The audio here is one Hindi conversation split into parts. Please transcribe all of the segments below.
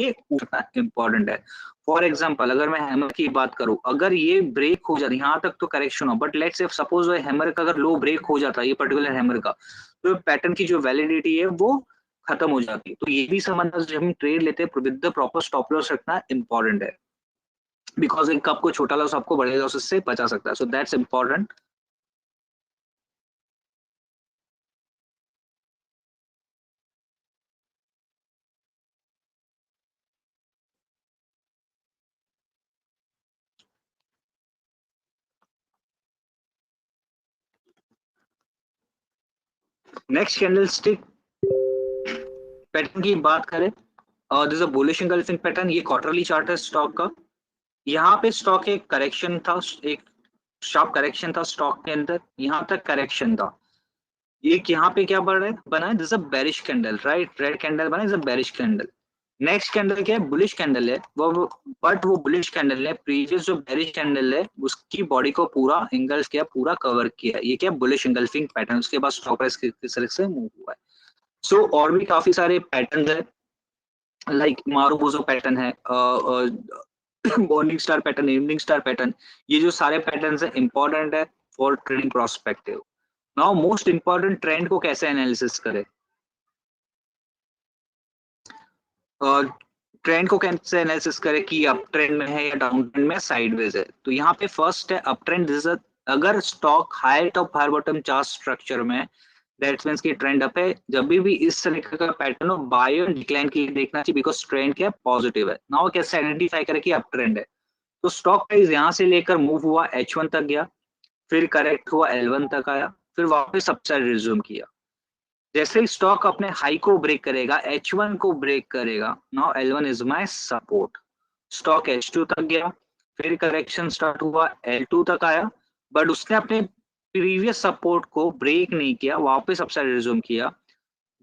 ये इंपॉर्टेंट है। फॉर एग्जाम्पल अगर मैं हैमर की बात करूं, अगर ये ब्रेक हो जाता, यहाँ तक तो करेक्शन हो, but let's say suppose hammer का अगर लो ब्रेक हो जाता है ये पर्टिकुलर हैमर का, तो पैटर्न की जो वैलिडिटी है वो खत्म हो जाती है। तो ये भी समझना, जब हम ट्रेड लेते हैं with the proper stop loss रखना इंपॉर्टेंट है, बिकॉज एक आपको छोटा लॉस आपको बड़े लॉसेस से बचा सकता है, so that's important. Next candlestick pattern की बात करें, this a bullish engulfing pattern, ये क्वार्टरली चार्ट है स्टॉक का। यहाँ पे स्टॉक एक करेक्शन था, एक शार्प करेक्शन था स्टॉक के अंदर, यहाँ तक करेक्शन था। एक यहाँ पे क्या बढ़ रहा है, बना है this a bearish candle, right, red candle बना, is a bearish candle. Next candle क्या है, बुलिश कैंडल है वो, बट वो बुलिश कैंडल है, प्रीवियस जो बेरिश कैंडल है उसकी बॉडी को पूरा एंगल्स किया, पूरा कवर किया, ये क्या बुलिश एंगल्फिंग पैटर्न, उसके बाद स्टॉक प्राइस किस तरह से मूव हुआ है। सो और भी काफी सारे पैटर्न है, लाइक मारुबोजो पैटर्न है, morning star pattern, evening star pattern, ये जो सारे पैटर्न है इंपॉर्टेंट है for trading prospective. Now most important, trend को कैसे एनालिसिस करें, ट्रेंड को कैसे एनालिसिस करें कि अप ट्रेंड में है या डाउन ट्रेंड में, साइडवेज है। तो यहाँ पे फर्स्ट है अप ट्रेंड, अगर stock high top high bottom chart structure में, दैट मींस की ट्रेंड अप है, जब भी इस तरीके का पैटर्न हो बाय और डिक्लाइन के लिए देखना चाहिए, बिकॉज ट्रेंड क्या पॉजिटिव है। नाउ कैसे आइडेंटिफाई करें कि अप ट्रेंड है, तो स्टॉक प्राइस यहाँ से लेकर मूव हुआ H1 तक गया, फिर करेक्ट हुआ L1 तक आया, फिर वापस अपसाइड रिज्यूम किया। जैसे ही स्टॉक अपने हाई को ब्रेक करेगा, H1 को ब्रेक करेगा, now L1 is my support, stock H2 तक गया, फिर करेक्शन स्टार्ट हुआ, L2 तक आया, बट उसने अपने प्रीवियस सपोर्ट को ब्रेक नहीं किया, वापस अपसाइड रिज्यूम किया।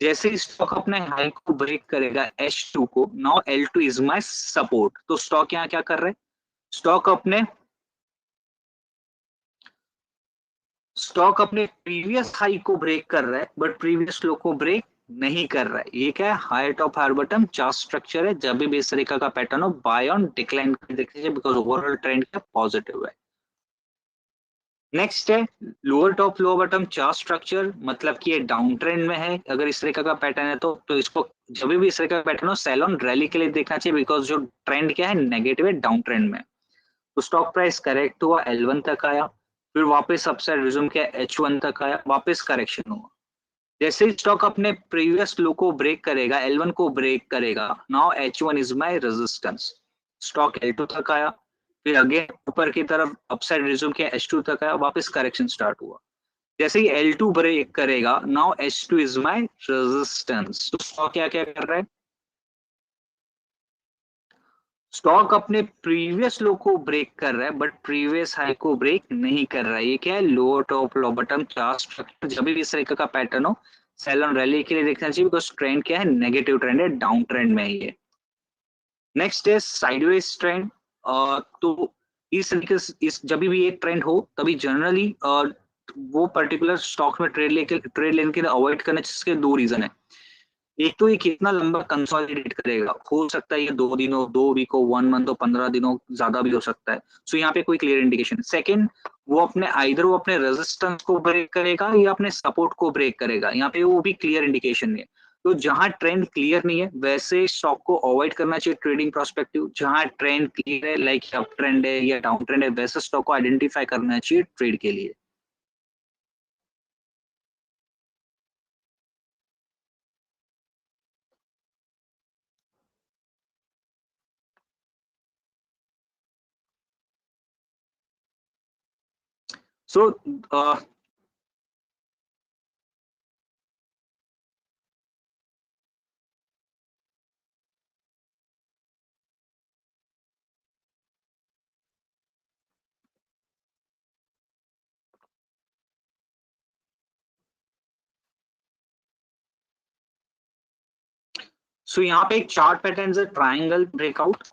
जैसे ही स्टॉक अपने हाई को ब्रेक करेगा H2 को, now L2 is my support. तो स्टॉक यहाँ क्या कर रहे हैं, स्टॉक अपने प्रीवियस हाई को ब्रेक कर रहा है, बट प्रीवियस लो को ब्रेक नहीं कर रहा है। ये क्या है, high top high bottom chart structure है, जब भी इस तरीके का पैटर्न हो बाय ऑन डिक्लाइन देखिए, बिकॉज ओवरऑल ट्रेंड क्या पॉजिटिव है। नेक्स्ट है lower top lower bottom chart structure, मतलब कि ये डाउन ट्रेंड में है, अगर इस तरीके का पैटर्न है तो इसको जब भी इस तरीके का पैटर्न हो सेल ऑन रैली के लिए देखना चाहिए, बिकॉज जो ट्रेंड क्या है नेगेटिव है, डाउन ट्रेंड में। तो स्टॉक प्राइस करेक्ट हुआ, L1 तक आया, फिर वापस अपसाइड रिज्यूम किया, H1 तक आया, वापस करेक्शन हुआ। जैसे ही स्टॉक अपने प्रीवियस लो को ब्रेक करेगा, L1 को ब्रेक करेगा, now H1 is my resistance, stock L2 तक आया, फिर अगेन ऊपर की तरफ अपसाइड रिज्यूम किया, H2 तक आया, वापस करेक्शन स्टार्ट हुआ। जैसे ही L2 ब्रेक करेगा, now H2 is my resistance. तो स्टॉक क्या क्या कर रहा है, स्टॉक अपने प्रीवियस लो को ब्रेक कर रहा है, बट प्रीवियस हाई को ब्रेक नहीं कर रहा है। ये क्या है, लोअर टॉप लो बॉटम चार्ट स्ट्रक्चर, जब भी इस तरीके का पैटर्न हो सेल ऑन रैली के लिए देखना चाहिए, बिकॉज ट्रेंड क्या है नेगेटिव ट्रेंड है, डाउन ट्रेंड में है ये। नेक्स्ट है साइडवेज ट्रेंड। तो इस तरीके से इस जब भी एक ट्रेंड हो तभी जनरली वो पर्टिकुलर स्टॉक में ट्रेड लेने के लिए अवॉइड करने के दो रीजन है। एक तो ये कितना लंबा कंसोलिडेट करेगा, हो सकता है ये 2 दिन हो, 2 वीक हो, 1 मंथ हो, 15 दिन हो, ज्यादा भी हो सकता है। सो यहाँ पे कोई क्लियर इंडिकेशन। सेकंड, वो अपने रेजिस्टेंस को ब्रेक करेगा या अपने सपोर्ट को ब्रेक करेगा, यहाँ पे वो भी क्लियर इंडिकेशन नहीं है। तो जहां ट्रेंड क्लियर नहीं है वैसे स्टॉक को अवॉइड करना चाहिए ट्रेडिंग प्रोस्पेक्टिव। जहां ट्रेंड क्लियर है, लाइक अप ट्रेंड है या डाउन ट्रेंड है, वैसे स्टॉक को आइडेंटिफाई करना चाहिए ट्रेड के लिए। सो यहाँ पे एक चार्ट पैटर्न है ट्रायंगल ब्रेकआउट।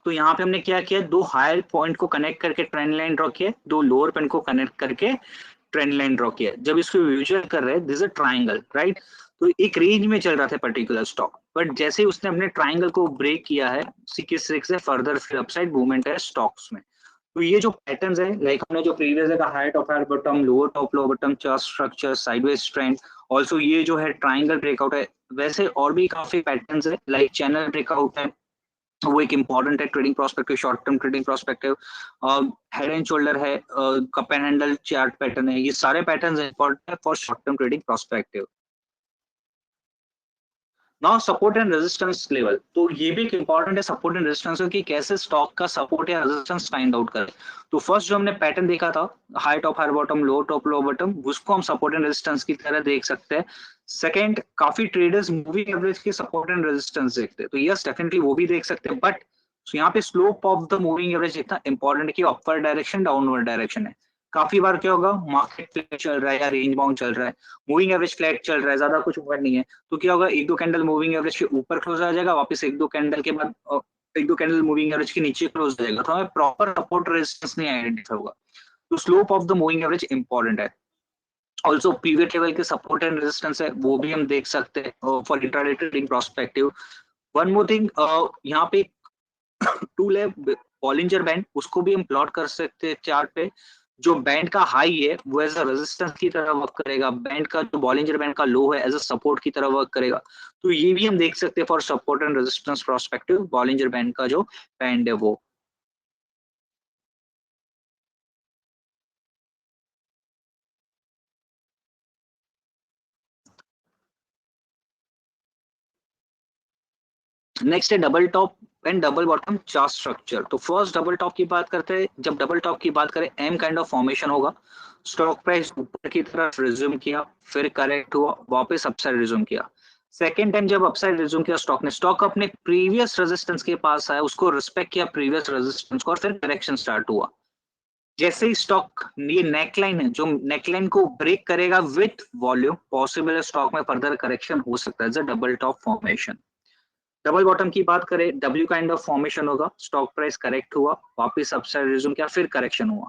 तो यहाँ पे हमने क्या किया, दो हायर पॉइंट को कनेक्ट करके ट्रेंड लाइन ड्रॉ किया, दो लोअर पॉइंट को कनेक्ट करके ट्रेंड लाइन ड्रॉ किया है, जब इसको विजुअल कर रहे हैं this is a triangle, right. तो एक रेंज में चल रहा था पर्टिकुलर स्टॉक, बट जैसे ही उसने अपने ट्राइंगल को ब्रेक किया है, किस तरीके से फर्दर फिर अपसाइड मूवमेंट है स्टॉक्स में। तो ये जो पैटर्न्स है, लाइक हमने जो प्रीवियस देखा, high top high bottom, lower top lower bottom, chart structure, sideways trend, also ये जो है ट्राइंगल ब्रेकआउट है, वैसे और भी काफी पैटर्न्स है, लाइक चैनल ब्रेकआउट है, वो एक इंपॉर्टेंट है trading prospective, short term trading prospective. Head and shoulder है, cup and handle chart pattern है, ये सारे पैटर्न्स इंपॉर्टेंट है for short term trading prospective. Now support and resistance level, तो ये भी एक इंपॉर्टेंट है सपोर्ट एंड रेजिस्टेंस कि कैसे स्टॉक का सपोर्ट या रेजिस्टेंस फाइंड आउट करें। तो फर्स्ट जो हमने पैटर्न देखा था, हाई टॉप हाई बॉटम, लो टॉप लो बॉटम, उसको हम सपोर्ट एंड रेजिस्टेंस की तरह देख सकते हैं। सेकंड, काफी ट्रेडर्स मूविंग एवरेज के सपोर्ट एंड रेजिस्टेंस देखते हैं, तो यस डेफिनेटली वो भी देख सकते हैं, बट यहाँ पे slope of the moving average इतना इंपॉर्टेंट है कि अपवर्ड डायरेक्शन डाउनवर्ड डायरेक्शन है। काफी बार क्या होगा, मार्केट फ्लैट चल रहा है या रेंज बाउंड चल रहा है, मूविंग एवरेज फ्लैट चल रहा है, ज्यादा कुछ मूवमेंट नहीं है, तो क्या होगा, एक दो कैंडल मूविंग एवरेज के ऊपर क्लोज आ जाएगा, वापस एक दो कैंडल के बाद एक दो कैंडल मूविंग एवरेज के नीचे क्लोज हो जाएगा, तो हमें प्रॉपर सपोर्ट रेजिस्टेंस नहीं आइडेंटिफाई होगा। तो slope of the moving average important है। ऑल्सो पीवियट लेवल के सपोर्ट एंड रेजिस्टेंस है, वो भी हम देख सकते हैं for intraday trading prospective. One more thing, यहाँ पे टूल है बॉलिंजर बैंड, उसको भी हम प्लॉट कर सकते हैं चार्ट पे। जो बैंड का हाई है वो एज अ रेजिस्टेंस की तरह वर्क करेगा, बैंड का जो बॉलिंजर बैंड का लो है एज अ सपोर्ट की तरह वर्क करेगा। तो ये भी हम देख सकते हैं for support and resistance prospective, Bollinger band का जो बैंड है वो। नेक्स्ट है double top and double bottom chart structure. तो फर्स्ट डबल टॉप की बात करते हैं, जब डबल टॉप की बात करें एम काइंड ऑफ फॉर्मेशन होगा, स्टॉक प्राइस ऊपर की तरफ रिज्यूम किया, फिर करेक्ट हुआ, वापस अपसाइड रिज्यूम किया। सेकेंड टाइम जब अपसाइड रिज्यूम किया स्टॉक ने, स्टॉक अपने प्रीवियस रेजिस्टेंस के पास आया, उसको रिस्पेक्ट किया प्रीवियस रेजिस्टेंस को, और फिर करेक्शन स्टार्ट हुआ। जैसे ही स्टॉक, ये नेकलाइन है, जो नेकलाइन को ब्रेक करेगा विथ वॉल्यूम, पॉसिबल है स्टॉक में फर्दर करेक्शन हो सकता है, double top formation. Double bottom की बात करें, डब्ल्यू काइंड ऑफ फॉर्मेशन होगा, स्टॉक प्राइस करेक्ट हुआ, वापस अपसाइड रिज्यूम किया, फिर करेक्शन हुआ।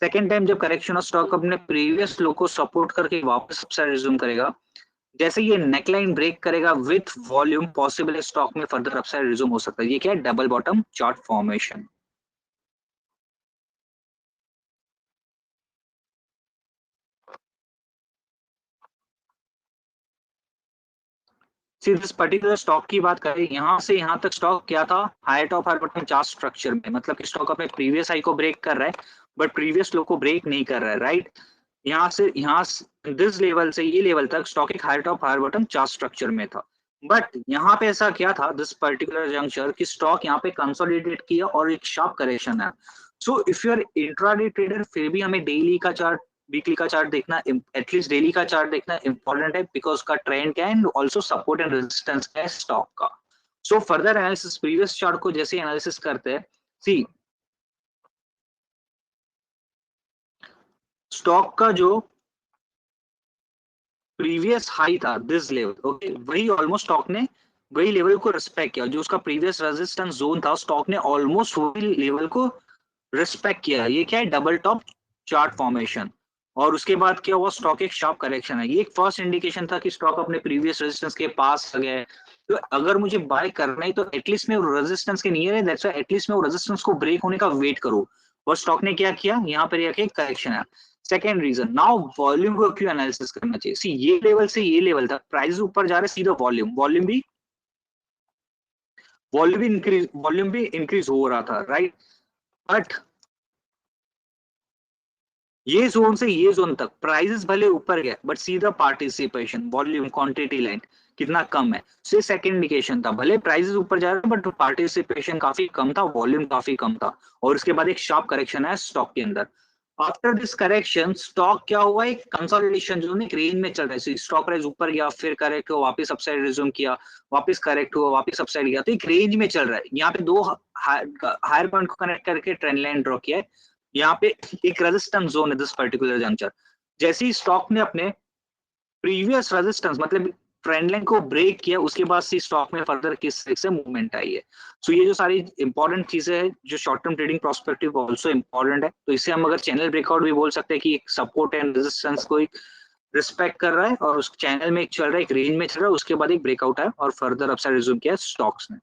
सेकेंड टाइम जब करेक्शन हो, स्टॉक अपने प्रीवियस लो को सपोर्ट करके वापस अपसाइड रिज्यूम करेगा। जैसे ये नेकलाइन ब्रेक करेगा विथ वॉल्यूम, पॉसिबल है स्टॉक में फर्दर अपसाइड रिज्यूम हो सकता है। ये क्या है, double bottom chart formation. This particular stock की बात करें, यहाँ से यहाँ तक स्टॉक क्या था, high top high bottom chart structure में, मतलब कि स्टॉक अपने प्रीवियस हाई को ब्रेक कर रहा है बट प्रीवियस लो को ब्रेक नहीं कर रहा है, राइट। यहाँ से यहाँ दिस लेवल से ये लेवल तक स्टॉक एक high top high bottom chart structure में था, बट यहाँ पे ऐसा क्या था दिस पर्टिकुलर जंक्चर कि स्टॉक यहाँ पे कंसोलिडेट किया और एक शार्प करेक्शन है। So if you are intraday trader, फिर भी हमें डेली का चार्ट, वीकली का चार्ट देखना, एटलीस्ट डेली का चार्ट देखना इंपॉर्टेंट है, बिकॉज का ट्रेंड क्या है and also support and resistance क्या है स्टॉक का। So further analysis previous chart को जैसे एनालिसिस करते हैं, सी स्टॉक का जो प्रीवियस हाई था दिस लेवल, ओके, वही ऑलमोस्ट स्टॉक ने वही लेवल को रिस्पेक्ट किया, जो उसका प्रीवियस रेजिस्टेंस जोन था स्टॉक ने ऑलमोस्ट वही लेवल को रिस्पेक्ट किया। ये क्या है, डबल टॉप चार्ट फॉर्मेशन। और उसके बाद क्या हुआ, स्टॉक एक शार्प करेक्शन है, ये एक फर्स्ट इंडिकेशन था कि स्टॉक अपने प्रीवियस रेजिस्टेंस के पास आ गया है। तो अगर मुझे बाय करना है तो एटलीस्ट मैं रेजिस्टेंस के नियर है, दैट्स व्हाई एटलीस्ट मैं रेजिस्टेंस को ब्रेक होने का वेट करूं। और स्टॉक ने क्या किया, यहाँ पर एक करेक्शन है। सेकेंड रीजन, नाउ वॉल्यूम को क्यों एनालिसिस करना चाहिए, सी ये लेवल से ये लेवल तक प्राइस ऊपर जा रहा है, सीधा वॉल्यूम वॉल्यूम भी इंक्रीज हो रहा था, राइट। बट ये जोन से ये जोन तक प्राइसेस भले ऊपर गए, बट सीधा पार्टिसिपेशन वॉल्यूम क्वांटिटी लाइन कितना कम है, से सेकंड इंडिकेशन था, भले प्राइसेस ऊपर जा रहे हैं बट पार्टिसिपेशन काफी कम था, वॉल्यूम काफी कम था। और उसके बाद एक शार्प करेक्शन है स्टॉक के अंदर। आफ्टर दिस करेक्शन स्टॉक क्या हुआ, एक कंसोलिडेशन जोन, एक रेंज में चल रहा है, स्टॉक प्राइस ऊपर गया, फिर करेक्ट हुआ, वापस अपसाइड रिज्यूम किया, वापस करेक्ट हुआ, वापस अपसाइड गया, तो एक रेंज में चल रहा है। यहाँ पे दो हायर पॉइंट को कनेक्ट करके ट्रेंड लाइन ड्रॉ किया है, यहाँ पे एक रेजिस्टेंस जोन है दिस पर्टिकुलर जंक्चर। जैसे ही स्टॉक ने अपने प्रीवियस रेजिस्टेंस, मतलब ट्रेंड लाइन को ब्रेक किया उसके बाद से स्टॉक में फर्दर किस तरीके से मूवमेंट आई है। सो ये जो सारी इंपॉर्टेंट चीजें हैं जो short term trading prospective also important है। तो इसे हम अगर चैनल ब्रेकआउट भी बोल सकते हैं कि एक सपोर्ट एंड रेजिस्टेंस को एक रिस्पेक्ट कर रहा है और उस चैनल में एक चल रहा है, एक रेंज में चल रहा है, उसके बाद एक ब्रेकआउट है और फर्दर अपसाइड रिज्यूम किया स्टॉक्स ने।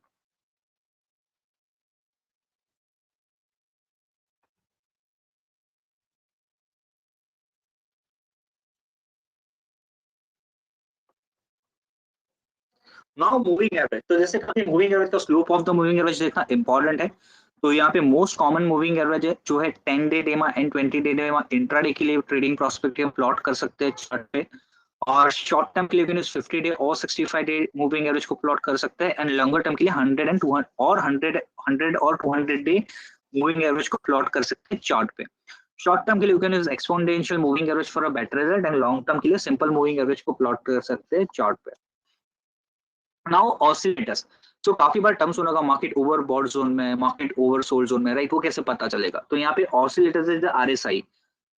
नाउ मूविंग एवरेज, तो जैसे कभी मूविंग एवरेज का slope of the moving average देखना इंपॉर्टेंट है। तो यहाँ पे मोस्ट कॉमन मूविंग एवरेज है जो है 10 डे डेमा एंड 20 डे डेमा इंट्राडे के लिए ट्रेडिंग प्रोस्पेक्टिव प्लॉट कर सकते हैं चार्ट पे, और शॉर्ट टर्म के लिए भी 50 डे और 65 डे मूविंग एवरेज को प्लॉट कर सकते हैं, एंड लॉन्गर टर्म के लिए 100 एंड 200 और 100 और 200 डे मूविंग एवरेज को प्लॉट कर सकते हैं चार्ट पे। शॉर्ट टर्म के लिए you can use exponential moving average for a better result, and long term के लिए सिंपल मूविंग एवरेज को प्लॉट कर सकते हैं चार्ट पे। नाउ ऑसिलेटर्स, तो काफी बार टर्म सुना होगा मार्केट ओवरबॉट जोन में, मार्केट ओवरसोल्ड जोन में, राइट? वो कैसे पता चलेगा? तो यहाँ पे oscillators is the RSI.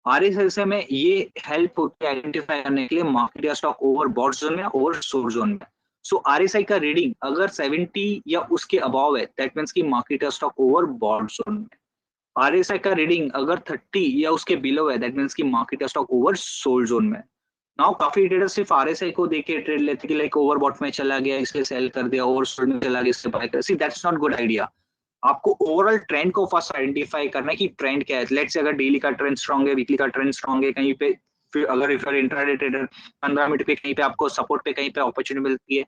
RSI में ये हेल्प होती है आइडेंटिफाई करने के लिए मार्केट या स्टॉक ओवरबॉट जोन में या ओवरसोल्ड जोन में। सो आरएसआई का रीडिंग अगर 70 या उसके अबाव है दैट मींस कि मार्केट या स्टॉक ओवरबॉट जोन में। आरएसआई का रीडिंग अगर 30 या उसके बिलो है दैट मींस कि मार्केट या स्टॉक ओवरसोल्ड जोन में। नाउ काफी ट्रेडर सिर्फ आरएसआई को देख के ट्रेड लेते कि लाइक ओवरबॉट में चला गया इसलिए सेल कर दिया, ओवरसोल्ड में चला गया इसलिए बाय कर। See that's not good idea. आपको ओवरऑल ट्रेंड को फर्स्ट आइडेंटिफाई करना है कि ट्रेंड क्या है। लेट्स से अगर डेली का ट्रेंड स्ट्रांग है, वीकली का ट्रेंड स्ट्रांग है, कहीं पे फिर अगर इफ इंट्राडे ट्रेडर 15 मिनट पे कहीं पे आपको सपोर्ट पे कहीं पे अपॉर्चुनिटी मिलती है,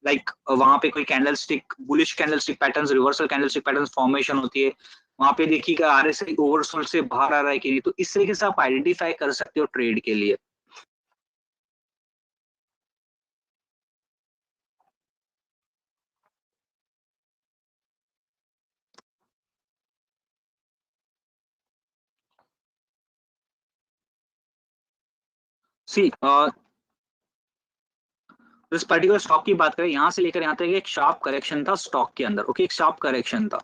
लाइक वहां पे कोई candle stick bullish candle stick patterns, reversal candle stick patterns formation होती है, वहां पे देखिएगा आरएसआई ओवरसोल्ड से बाहर आ रहा है कि नहीं। तो इस तरीके से आप आइडेंटिफाई कर सकते हो ट्रेड के लिए। सी इस पर्टिकुलर स्टॉक की बात करें, यहाँ से लेकर यहाँ तक एक शार्प करेक्शन था स्टॉक के अंदर। ओके, एक शार्प करेक्शन था।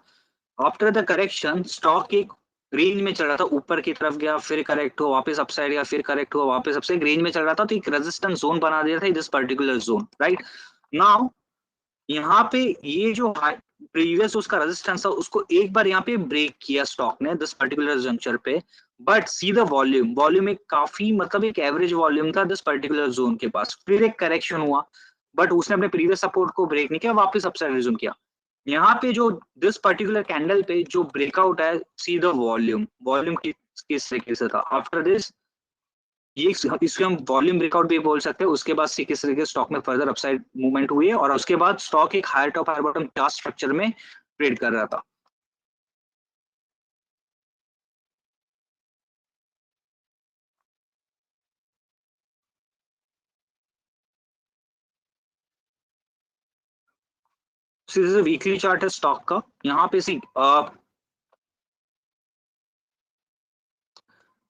आफ्टर द करेक्शन स्टॉक एक रेंज में चल रहा था, ऊपर की तरफ गया, फिर करेक्ट हुआ, वापस अपसाइड गया, फिर करेक्ट हुआ, वापस अपसाइड, रेंज में चल रहा था। तो एक रेजिस्टेंस जोन बना दिया था this particular zone, right? Now यहाँ पे ये जो प्रीवियस उसका रेजिस्टेंस था उसको एक बार यहाँ पे ब्रेक किया स्टॉक ने दिस पर्टिकुलर जंक्चर पे। But see the volume, volume एक काफी मतलब एक एवरेज वॉल्यूम था दिस पर्टिकुलर जोन के पास। फिर एक करेक्शन हुआ बट उसने अपने प्रीवियस सपोर्ट को ब्रेक नहीं किया, वापस अपसाइड रिज्यूम किया। यहाँ पे जो दिस पर्टिकुलर कैंडल पे जो ब्रेकआउट है, सी द वॉल्यूम, वॉल्यूम किस तरीके से था। आफ्टर दिस ये इसको हम वॉल्यूम ब्रेकआउट भी बोल सकते हैं। उसके बाद से किस तरीके से स्टॉक में फर्दर अपसाइड मूवमेंट हुई है और उसके बाद स्टॉक एक higher top higher bottom chart structure में ट्रेड कर रहा था। वीकली चार्ट है स्टॉक का। यहाँ पे सी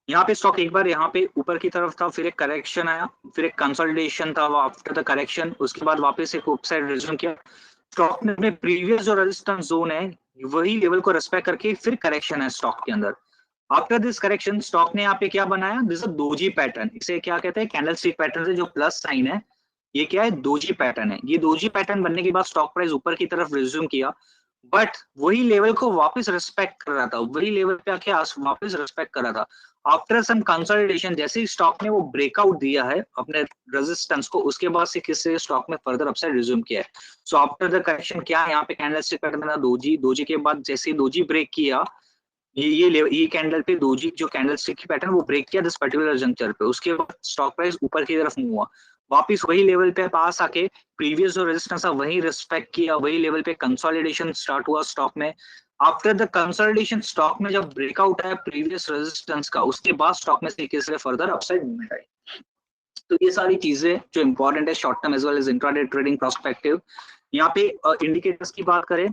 यहाँ पे स्टॉक एक बार यहाँ पे ऊपर की तरफ था, फिर एक करेक्शन आया, फिर एक कंसोलिडेशन था आफ्टर द करेक्शन, उसके बाद वापस एक अपसाइड रिज्यूम किया। स्टॉक ने अपने प्रीवियस जो रेजिस्टेंस जोन है वही लेवल को रेस्पेक्ट करके फिर करेक्शन है स्टॉक के अंदर। आफ्टर दिस करेक्शन स्टॉक ने यहाँ पे क्या बनाया, दिस दोजी पैटर्न, इसे क्या कहते हैं, कैंडल स्टिक पैटर्न से जो प्लस साइन है ये क्या है, दोजी पैटर्न है। ये दोजी पैटर्न बनने के बाद स्टॉक प्राइस ऊपर की तरफ रिज्यूम किया बट वही लेवल को वापस रिस्पेक्ट कर रहा था, वही लेवल पे आके वापस रिस्पेक्ट कर रहा था। आफ्टर सम कंसोलिडेशन जैसे ही स्टॉक ने वो ब्रेकआउट दिया है अपने रेजिस्टेंस को, उसके बाद से किससे स्टॉक में फर्दर अपसाइड रिज्यूम किया है। सो आफ्टर द करेक्शन क्या है, यहाँ पे कैंडल स्टिक पैटर्न था दोजी, दोजी के बाद जैसे ही दोजी ब्रेक किया, ये कैंडल पे दोजी जो कैंडल स्टिक की पैटर्न वो ब्रेक किया दिस पर्टिकुलर जंक्चर पे, उसके बाद स्टॉक प्राइस ऊपर की तरफ मूव हुआ, वापिस वही लेवल पे पास आके प्रीवियस जो रेजिस्टेंस था वही रिस्पेक्ट किया, वही लेवल पे कंसोलिडेशन स्टार्ट हुआ स्टॉक में। आफ्टर द कंसोलिडेशन स्टॉक में जब ब्रेकआउट आया प्रीवियस रेजिस्टेंस का, उसके बाद स्टॉक में से फर्दर अपसाइड मूवमेंट आई। तो ये सारी चीजें जो इंपॉर्टेंट है short term as well as intraday trading prospective. यहाँ पे इंडिकेटर्स की बात करें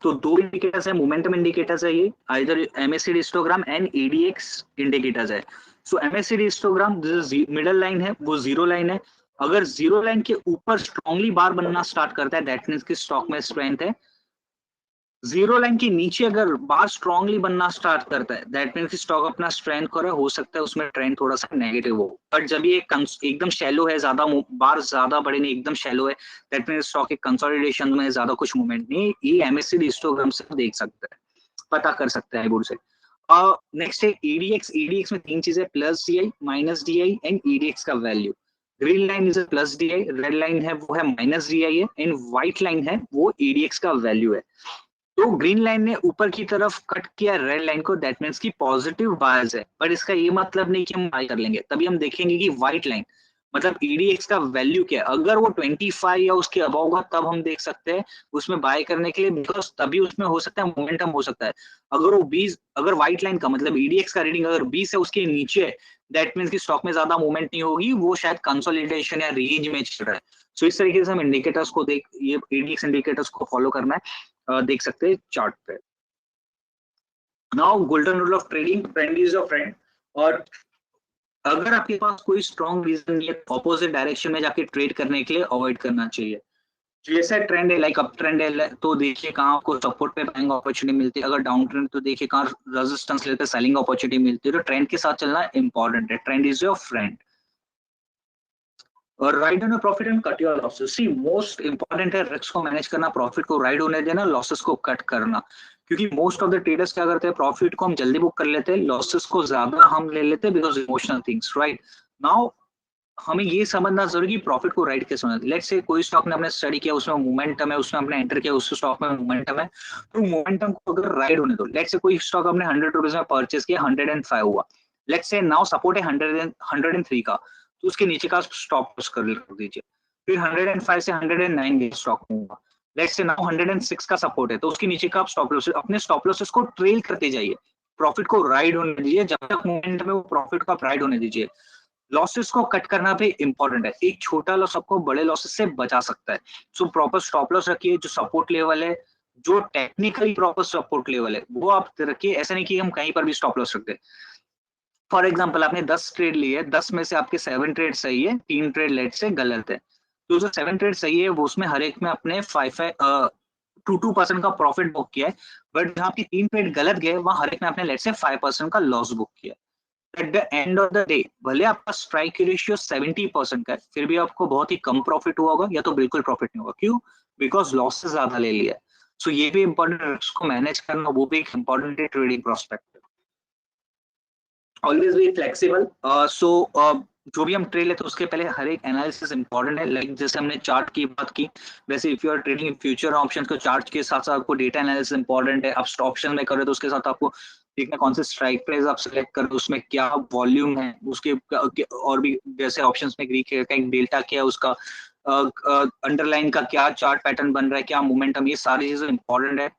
तो दो इंडिकेटर्स है, मोमेंटम इंडिकेटर्स है, ये either MSCD histogram and ADX indicators है। सो एमएससीडी हिस्टोग्राम मिडल लाइन है, वो जीरो लाइन है। अगर जीरो लाइन के ऊपर स्ट्रांगली बार बनना स्टार्ट करता है दैट मींस कि स्टॉक में स्ट्रेंथ है। जीरो लाइन के नीचे अगर बार स्ट्रांगली बनना स्टार्ट करता है, दैट मीन्स स्टॉक अपना स्ट्रेंथ कर रहा है, हो सकता है उसमें ट्रेंड थोड़ा सा नेगेटिव हो। बट जब ये एकदम शैलो है, ज्यादा बार ज्यादा बड़े नहीं, एकदम शैलो है, दैट मीन्स स्टॉक एक कंसोलिडेशन में ज्यादा कुछ मूवमेंट नहीं, ये एमएससीडी हिस्टोग्राम से देख सकता है, पता कर सकता है बोर्ड से। नेक्स्ट है ईडीएक्स। ईडीएक्स में तीन चीजें, plus DI, minus DI and EDX का value. Green line is plus DI, red line है वो है माइनस डीआई है, एंड व्हाइट लाइन है वो ईडीएक्स का वैल्यू है। तो ग्रीन लाइन ने ऊपर की तरफ कट किया रेड लाइन को, दैट मीन्स की पॉजिटिव बायस है, पर इसका ये मतलब नहीं कि हम बाय कर लेंगे। तभी हम देखेंगे कि व्हाइट लाइन मतलब ईडीएक्स का वैल्यू क्या है, अगर वो 25 या उसके अबव होगा तब हम देख सकते हैं उसमें बाय करने के लिए, बिकॉज तभी उसमें हो सकता है मोमेंटम हो सकता है। अगर वो 20, अगर व्हाइट लाइन का मतलब ईडीएक्स का रीडिंग अगर 20 है उसके नीचे है, दैट मीन्स की स्टॉक में ज्यादा मूवमेंट नहीं होगी, वो शायद कंसोलिडेशन या रेंज में चल रहा है। सो इस तरीके से हम इंडिकेटर्स को देख, ये ईडीएक्स इंडिकेटर्स को फॉलो करना है, देख सकते हैं चार्ट पे। Now golden rule of trading, trend is your friend. और अगर आपके पास कोई स्ट्रॉन्ग रीजन नहीं है ऑपोजिट डायरेक्शन में जाके ट्रेड करने के लिए, अवॉइड करना चाहिए। जैसा ट्रेंड है, लाइक अप ट्रेंड है तो देखिए कहाँ आपको सपोर्ट पे बाइंग अपॉर्चुनिटी मिलती है, अगर डाउन ट्रेंड तो देखिए कहाँ रेजिस्टेंस लेते सेलिंग अपॉर्चुनिटी मिलती है। तो ट्रेंड के साथ चलना इंपॉर्टेंट है, ट्रेंड इज योर फ्रेंड। और ride on profit and cut your losses. See most important है रिस्क को मैनेज करना, प्रॉफिट को राइड होने देना, लॉसेस को कट करना। क्योंकि मोस्ट ऑफ द ट्रेडर्स क्या करते हैं, प्रॉफिट को हम जल्दी बुक कर लेते हैं, लॉसेस को ज्यादा हम ले लेते हैं because emotional things, right. Now हमें ये समझना जरूरी है कि प्रॉफिट को राइट कैसे होना है। लेट्स से कोई स्टॉक ने हमने स्टडी किया, उसमें मोमेंटम है, उसमें हमने एंटर किया, उस स्टॉक में मोमेंटम है, तो मोमेंटम को अगर राइड होने दो। लेट्स से कोई स्टॉक हमने 100 रुपीज में परचेस किया, 105 हुआ, लेट्स से नाउ सपोर्ट है 103 का, तो उसके नीचे का स्टॉप लॉस कर दीजिए। फिर 105 से 109 के स्टॉक होगा, लेट्स से नाउ 106 का सपोर्ट है, तो उसके नीचे का आप स्टॉप लॉस, अपने स्टॉप लॉसेस को ट्रेल करते जाइए, प्रॉफिट को राइड होने दीजिए, जब तक मोमेंटम में वो प्रॉफिट को आप राइड होने दीजिए। लॉसेस को कट करना भी इंपॉर्टेंट है, एक छोटा लॉस आपको बड़े लॉसेस से बचा सकता है। सो प्रॉपर स्टॉप लॉस रखिए, जो सपोर्ट लेवल है, जो टेक्निकली प्रॉपर सपोर्ट लेवल है वो आप रखिए। ऐसा नहीं कि हम कहीं पर भी स्टॉप लॉस रख दे। फॉर एग्जाम्पल आपने 10 ट्रेड लिए, 10 में से आपके 7 ट्रेड सही है, 3 ट्रेड लेट से गलत है, तो जो 7 ट्रेड सही है वो उसमें हर एक में अपने 2% का प्रॉफिट बुक किया है। बट जहाँ आपके 3 ट्रेड गलत गए वहां हर एक ने अपने लेट से 5% का लॉस बुक किया। At the end of the day भले आपका स्ट्राइक रेशियो 70% का है, फिर भी आपको बहुत ही कम प्रॉफिट हुआ होगा या तो बिल्कुल प्रॉफिट नहीं होगा। क्यों? बिकॉज लॉस से ज्यादा ले लिया। सो ये भी इंपॉर्टेंट है, रिस्क को मैनेज करना वो भी एक इंपॉर्टेंट है trading prospect. Always be flexible. So जो भी हम ट्रेड लेते हैं उसके पहले हर एक एनालिसिस इंपॉर्टेंट है। लाइक जैसे हमने चार्ट की बात की, वैसे if you are trading future option तो चार्ट के साथ साथ आपको डेटा एनालिसिस इंपॉर्टेंट है। आप ऑप्शन में करें तो उसके साथ आपको देखना कौन से स्ट्राइक प्राइस आप सिलेक्ट करें, उसमें क्या वॉल्यूम है उसके, और भी जैसे ऑप्शंस में ग्रीक का एक डेल्टा क्या है, उसका अंडरलाइन का क्या चार्ट पैटर्न बन रहा है, क्या मोमेंटम, ये सारी चीजें इंपॉर्टेंट है।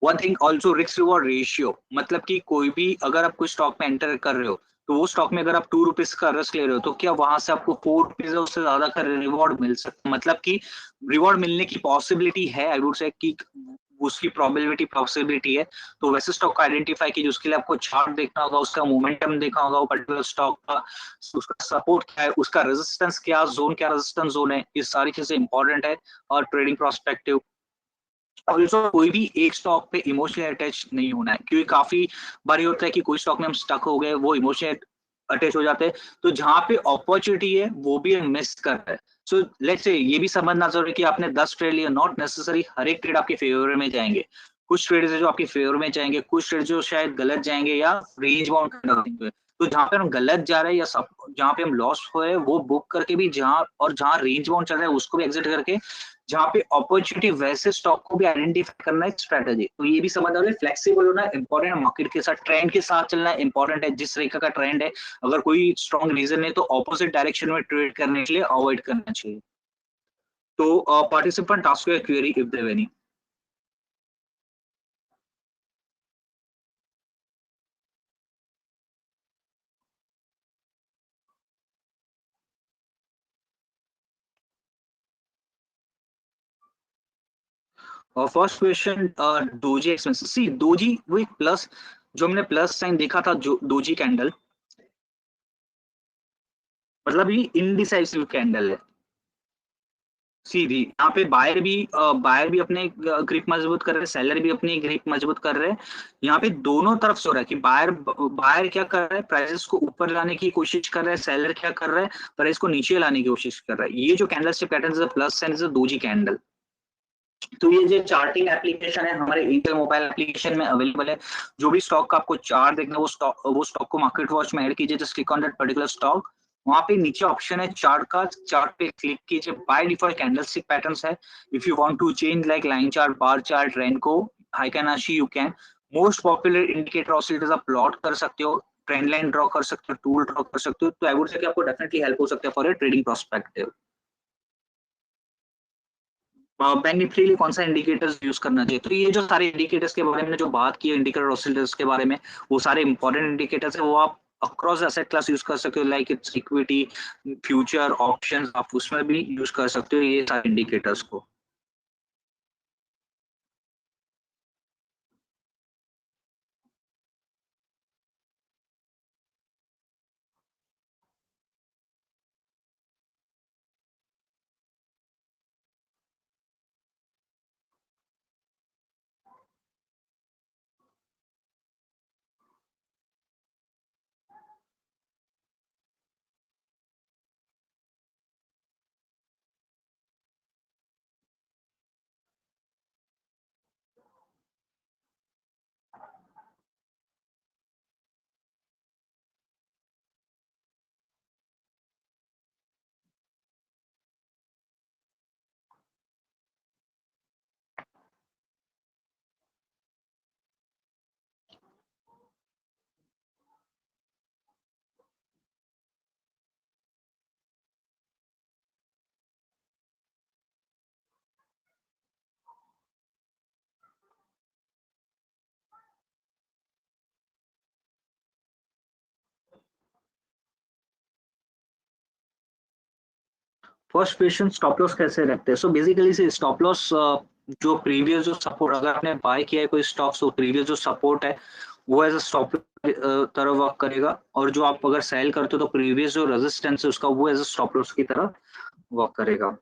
One thing also risk reward ratio, मतलब कि कोई भी अगर आप कोई स्टॉक में एंटर कर रहे हो तो वो स्टॉक में अगर आप 2 रुपीज का रिस्क ले रहे हो तो क्या वहां से आपको 4 रुपीज उससे ज्यादा का रिवॉर्ड मिल सकता है, मतलब कि रिवॉर्ड मिलने की पॉसिबिलिटी है, आई वुड से कि उसकी प्रोबेबिलिटी पॉसिबिलिटी है। तो वैसे स्टॉक को आइडेंटिफाई कीजिए, उसके लिए आपको चार्ट देखना होगा, उसका मोमेंटम देखना होगा, वो पर्टिकुलर स्टॉक का उसका सपोर्ट क्या है, उसका रेजिस्टेंस क्या जोन, क्या रेजिस्टेंस जोन है, ये सारी चीजें इंपॉर्टेंट है और ट्रेडिंग प्रोस्पेक्टिव। ऑल्सो कोई भी एक स्टॉक पे इमोशनल अटैच नहीं होना है, क्योंकि काफी बारी होता है कि कोई स्टॉक में हम स्टक हो गए, वो इमोशनल अटैच हो जाते हैं, तो जहां पे अपॉर्चुनिटी है वो भी हम मिस कर रहे हैं। सो लेट्स से ये भी समझना जरूरी है कि आपने 10 ट्रेड लिया, नॉट नेसेसरी हर एक ट्रेड आपके फेवर में जाएंगे। कुछ ट्रेड है जो आपके फेवर में जाएंगे, कुछ ट्रेड जो शायद गलत जाएंगे या range bound kind of thing. तो जहां पे हम गलत जा रहे हैं या सब जहां पे हम लॉस हुए वो बुक करके भी, जहां और जहां रेंज बाउंड चल रहा है उसको भी एग्जिट करके, जहाँ पे अपॉर्चुनिटी वैसे स्टॉक को भी आइडेंटिफाई करना है स्ट्रेटेजी। तो ये भी समझना है, फ्लेक्सिबल होना इंपॉर्टेंट है, मार्केट के साथ ट्रेंड के साथ चलना इंपॉर्टेंट है। जिस तरीके का ट्रेंड है अगर कोई स्ट्रॉन्ग रीजन है तो ऑपोजिट डायरेक्शन में ट्रेड करने के लिए अवॉइड करना चाहिए। तो participant ask your query if there any. और first question, doji expenses. See doji वो एक प्लस, जो हमने प्लस साइन देखा था जो डोजी कैंडल, मतलब ये इनडिसाइसिव कैंडल है। सीधी यहाँ पे बायर भी अपने ग्रिप मजबूत कर रहे हैं, सेलर भी अपनी ग्रिप मजबूत कर रहे हैं। यहाँ पे दोनों तरफ से हो रहा है कि बायर बायर क्या कर रहा है, प्राइसेस को ऊपर लाने की कोशिश कर रहा है, सेलर क्या कर रहा है, प्राइस को नीचे लाने की कोशिश कर रहा है। ये जो कैंडल स्टिक पैटर्न है प्लस एंड दोजी कैंडल। तो ये जो चार्टिंग एप्लीकेशन है हमारे इंटेल मोबाइल एप्लीकेशन में अवेलेबल है। जो भी स्टॉक का आपको चार्ट देखना है, वो स्टॉक को मार्केट वॉच में ऐड कीजिए, just click on that particular stock. वहां पे नीचे ऑप्शन है चार्ट का, चार्ट पे क्लिक कीजिए। बाय डिफॉल्ट कैंडलस्टिक पैटर्न्स है। If you want to change like line chart, bar chart, renko, heikin ashi, you can. Most popular indicator oscillators आप प्लॉट कर सकते हो, ट्रेंड लाइन ड्रॉ कर सकते हो, टूल ड्रॉ कर सकते हो। तो आई वुड से आपको डेफिनेटली हेल्प हो सकता है for a trading prospective. Bank Nifty के लिए कौन सा इंडिकेटर्स यूज करना चाहिए, तो ये जो सारे इंडिकेटर्स के बारे में जो बात की है, इंडिकेटर ऑसिलेटर्स के बारे में, वो सारे इंपॉर्टेंट इंडिकेटर्स है। वो आप अक्रॉस एसेट क्लास यूज कर सकते हो, like it's equity, future, options, आप उसमें भी यूज कर सकते हो ये सारे इंडिकेटर्स को। फर्स्ट क्वेश्चन, स्टॉप लॉस कैसे रखते हैं। सो बेसिकली से स्टॉप लॉस जो प्रीवियस जो सपोर्ट, अगर आपने बाय किया है कोई स्टॉक, तो प्रीवियस जो सपोर्ट है वो एज अ स्टॉप तरह वर्क करेगा। और जो आप अगर सेल करते हो तो प्रीवियस जो रेजिस्टेंस है उसका, वो एज अ स्टॉप लॉस की तरह वर्क करेगा।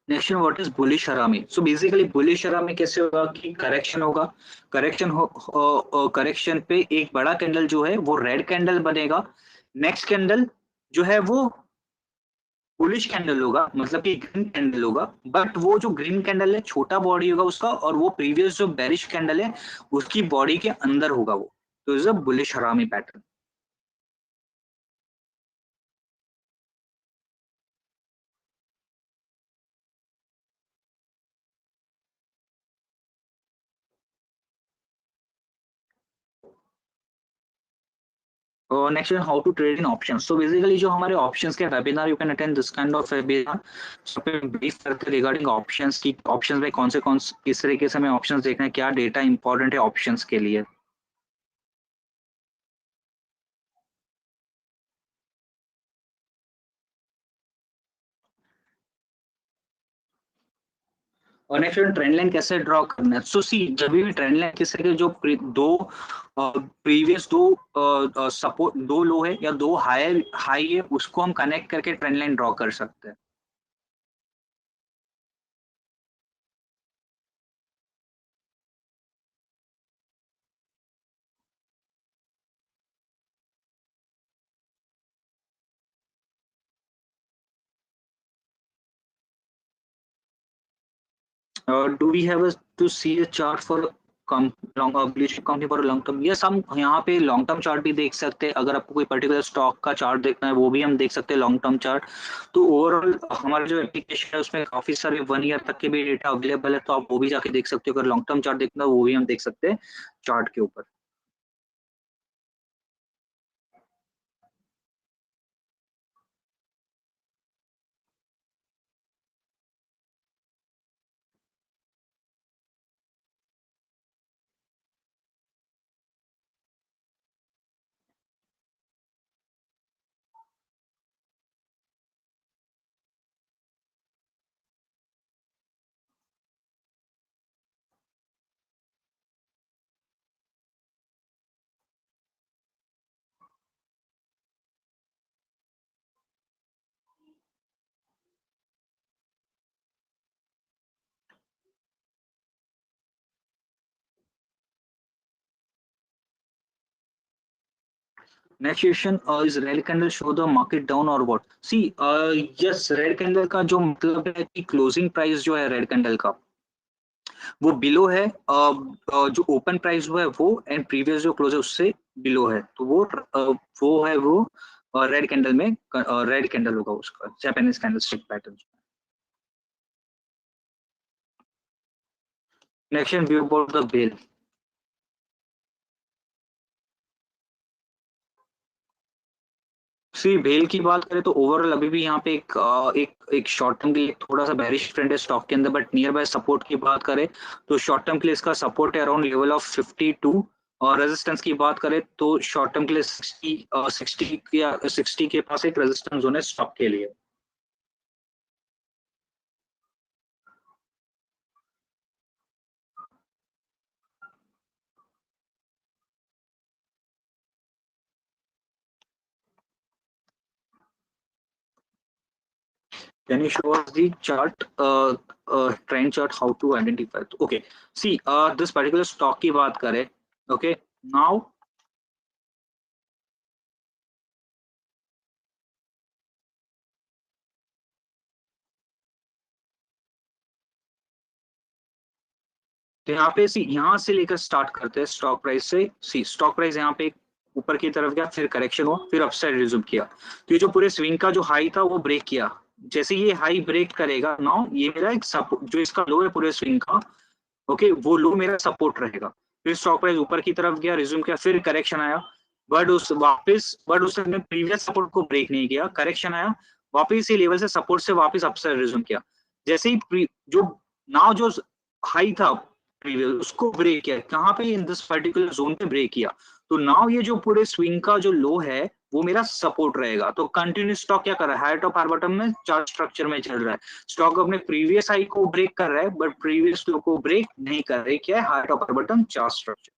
नेक्स्ट, व्हाट इज बुलिश हरामी। सो बेसिकली बुलिश हरामी कैसे होगा कि करेक्शन होगा, करेक्शन पे एक बड़ा कैंडल जो है वो रेड कैंडल बनेगा। नेक्स्ट कैंडल जो है वो बुलिश कैंडल होगा, मतलब कि ग्रीन कैंडल होगा। बट वो जो ग्रीन कैंडल है छोटा बॉडी होगा उसका, और वो प्रीवियस जो बेरिश कैंडल है उसकी बॉडी के अंदर होगा वो। तो is a bullish harami pattern. Next, how to trade in options. So basically जो हमारे ऑप्शंस के webinar, you can attend this kind of webinar. So पे ब्रीफ करते रिगार्डिंग ऑप्शंस की, ऑप्शंस में कौन से किस तरीके से हमें ऑप्शंस देखना है, क्या डेटा इंपॉर्टेंट है ऑप्शंस के लिए। और नेक्स्ट, ट्रेंड लाइन कैसे ड्रॉ करना है। सो सी, जब भी ट्रेंड लाइन किस तरीके जो दो प्रीवियस दो सपोर्ट, दो लो है या दो हाई हाई है, उसको हम कनेक्ट करके ट्रेंड लाइन ड्रॉ कर सकते हैं। Do we have to see a chart for blue chip company for long term. Yes, हम यहाँ पे लॉन्ग टर्म चार्ट भी देख सकते हैं। अगर आपको कोई पर्टिकुलर स्टॉक का चार्ट देखना है वो भी हम देख सकते हैं, लॉन्ग टर्म चार्ट। तो ओवरऑल हमारा जो एप्लीकेशन है उसमें काफी सारे 1 ईयर तक के भी डेटा अवेलेबल है, तो आप वो भी जाके देख सकते हो। अगर लॉन्ग टर्म चार्ट देखना है वो भी हम देख सकते हैं चार्ट के ऊपर। Next question, is red candle show the market down और what? See yes, red candle का जो मतलब है कि क्लोजिंग प्राइस जो है रेड कैंडल का वो बिलो है, जो ओपन प्राइस हुआ है वो, एंड प्रीवियस जो क्लोज है उससे बिलो है, तो वो है वो रेड कैंडल में, रेड कैंडल होगा उसका Japanese candlestick pattern. Next view about the BEL. See भेल की बात करें तो ओवरऑल अभी भी यहाँ पे एक शॉर्ट टर्म के लिए थोड़ा सा बेरिश ट्रेंड है स्टॉक के अंदर, बट नियर बाय सपोर्ट की बात करें तो शॉर्ट टर्म के लिए इसका सपोर्ट है अराउंड लेवल ऑफ 52, और रेजिस्टेंस की बात करें तो शॉर्ट टर्म के लिए 60 या 60 के पास एक रेजिस्टेंस जोन है स्टॉक के लिए। Can you show us the chart, trend chart, how to identify? Okay, see, this particular stock की बात करें, okay, now तो यहाँ पे सी, यहाँ से लेकर स्टार्ट करते हैं स्टॉक प्राइस से। सी स्टॉक प्राइस यहाँ पे ऊपर की तरफ गया, फिर करेक्शन हुआ, फिर अपसाइड रिज्यूम किया, तो ये जो पूरे स्विंग का जो हाई था वो ब्रेक किया। जैसे ये हाई ब्रेक करेगा नाउ, ये मेरा एक सपोर्ट, जो इसका लो है पूरे स्विंग का, ओके, वो लो मेरा सपोर्ट रहेगा। फिर स्टॉक प्राइस ऊपर की तरफ गया, रिज्यूम किया, फिर करेक्शन आया, बट उसने प्रीवियस सपोर्ट को ब्रेक नहीं किया, करेक्शन आया, वापस इसी लेवल से सपोर्ट से वापस अपसाइड रिज्यूम किया। जैसे ही जो नाउ जो हाई था प्रीवियस उसको ब्रेक किया, कहाँ पे, इन दिस पर्टिकुलर जोन पे ब्रेक किया, तो नाउ ये जो पूरे स्विंग का जो लो है वो मेरा सपोर्ट रहेगा। तो कंटिन्यू स्टॉक क्या कर रहा है, हाई टॉप हाई बॉटम में चार्ट स्ट्रक्चर में चल रहा है। स्टॉक अपने प्रीवियस हाई को ब्रेक कर रहा है बट प्रीवियस लो को ब्रेक नहीं कर रहा है। क्या है, high top high bottom chart structure.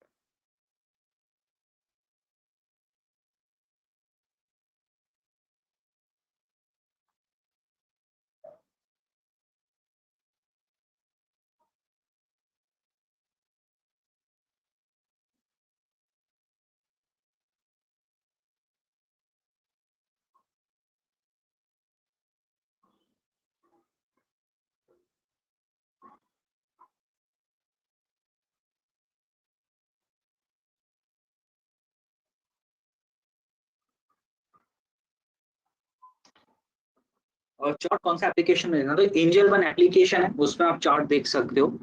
और चार्ट कौन सा एप्लीकेशन में देखना, तो एंजल वन एप्लीकेशन है, उसमें आप चार्ट देख सकते हो।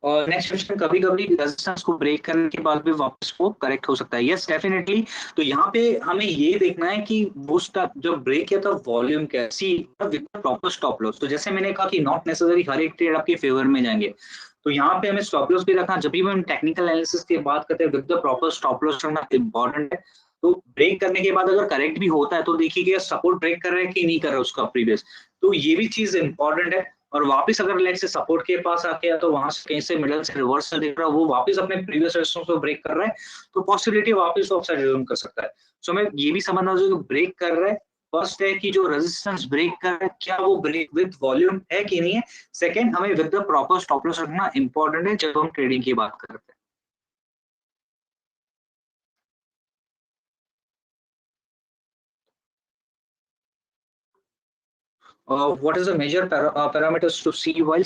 और नेक्स्ट क्वेश्चन, कभी कभी रेजिस्टेंस को ब्रेक करने के बाद भी वापस वो करेक्ट हो सकता है। Yes definitely. तो यहाँ पे हमें ये देखना है कि वो जब ब्रेक किया था वॉल्यूम क्या, सी विद प्रॉपर स्टॉप लॉस। तो जैसे मैंने कहा कि नॉट नेसेसरी हर एक ट्रेड आपके फेवर में जाएंगे, तो यहाँ पे हमें स्टॉप लॉस भी रखना। जब भी हम टेक्निकल एनालिसिस की बात करते हैं with the proper stop loss रखना इंपॉर्टेंट है। तो ब्रेक करने के बाद अगर करेक्ट भी होता है तो देखिए कि सपोर्ट ब्रेक कर रहा है कि नहीं कर रहा है उसका प्रीवियस, तो ये भी चीज इंपॉर्टेंट है। और वापस अगर लेग से सपोर्ट के पास आ गया तो वहां से कहीं से मिडल से रिवर्सल दिख रहा है, वो वापस अपने प्रीवियस रेजिस्टेंस को ब्रेक कर रहा है, तो पॉसिबिलिटी वापस वो अपसाइड रिज्यूम कर सकता है। सो मैं ये भी समझना जो ब्रेक कर रहा है, फर्स्ट है कि जो रेजिस्टेंस ब्रेक कर रहा है क्या वो ब्रेक विद वॉल्यूम है कि नहीं है। सेकंड, हमें with the proper stop loss रखना इंपॉर्टेंट है जब हम ट्रेडिंग की बात करते हैं। What is the major parameters to see while